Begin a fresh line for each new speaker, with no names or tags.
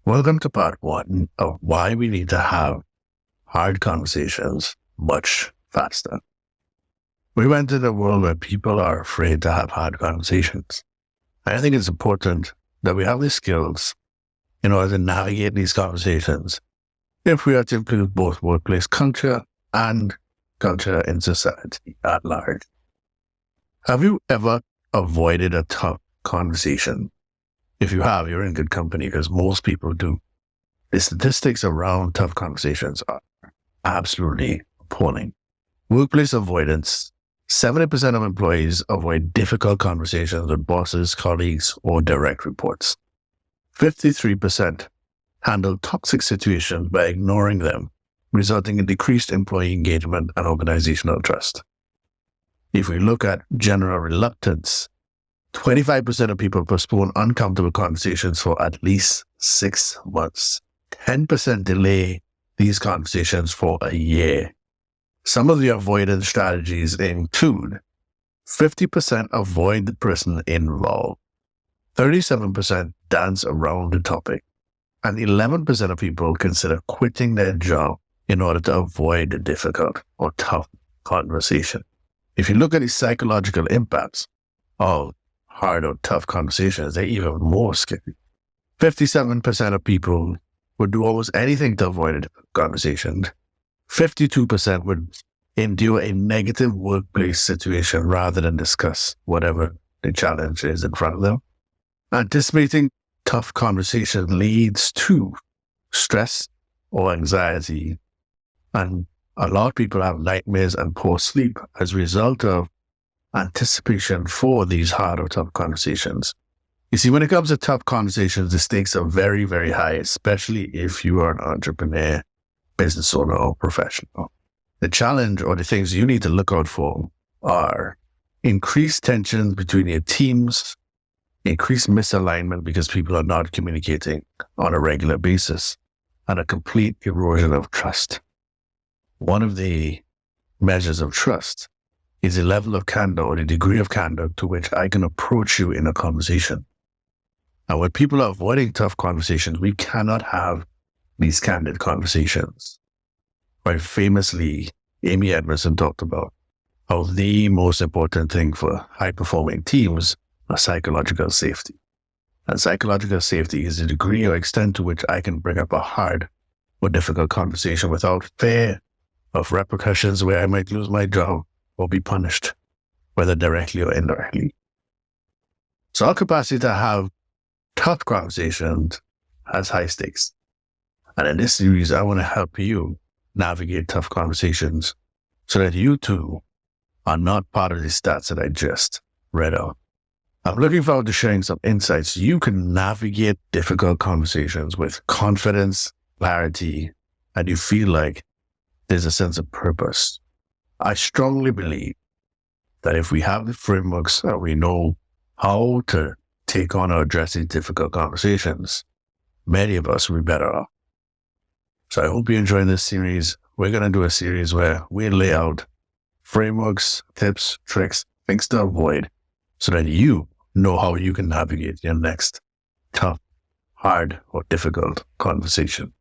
Welcome to part one of why we need to have hard conversations much faster. We went in a world where people are afraid to have hard conversations. I think it's important that we have the skills in order to navigate these conversations if we are to improve both workplace culture and culture in society at large. Have you ever avoided a tough conversation? If you have, you're in good company because most people do. The statistics around tough conversations are absolutely appalling. Workplace avoidance: 70% of employees avoid difficult conversations with bosses, colleagues, or direct reports. 53% handle toxic situations by ignoring them, resulting in decreased employee engagement and organizational trust. If we look at general reluctance, 25% of people postpone uncomfortable conversations for at least 6 months. 10% delay these conversations for a year. Some of the avoidance strategies include 50% avoid the person involved, 37% dance around the topic, and 11% of people consider quitting their job in order to avoid the difficult or tough conversation. If you look at the psychological impacts of hard or tough conversations, they're even more scary. 57% of people would do almost anything to avoid a conversation. 52% would endure a negative workplace situation rather than discuss whatever the challenge is in front of them. Anticipating tough conversation leads to stress or anxiety, and a lot of people have nightmares and poor sleep as a result of anticipation for these hard or tough conversations. You see, when it comes to tough conversations, the stakes are very, very high, especially if you are an entrepreneur, business owner, or professional. The challenge or the things you need to look out for are increased tensions between your teams, increased misalignment because people are not communicating on a regular basis, and a complete erosion of trust. One of the measures of trust is the level of candor or the degree of candor to which I can approach you in a conversation. Now, when people are avoiding tough conversations, we cannot have these candid conversations. Quite famously, Amy Edmondson talked about how the most important thing for high-performing teams are psychological safety. And psychological safety is the degree or extent to which I can bring up a hard or difficult conversation without fear of repercussions where I might lose my job or be punished, whether directly or indirectly. So our capacity to have tough conversations has high stakes. And in this series, I want to help you navigate tough conversations so that you too are not part of the stats that I just read out. I'm looking forward to sharing some insights. You can navigate difficult conversations with confidence, clarity, and you feel like there's a sense of purpose. I strongly believe that if we have the frameworks that we know how to take on or address these difficult conversations, many of us will be better off. So I hope you enjoy this series. We're going to do a series where we lay out frameworks, tips, tricks, things to avoid so that you know how you can navigate your next tough, hard, or difficult conversation.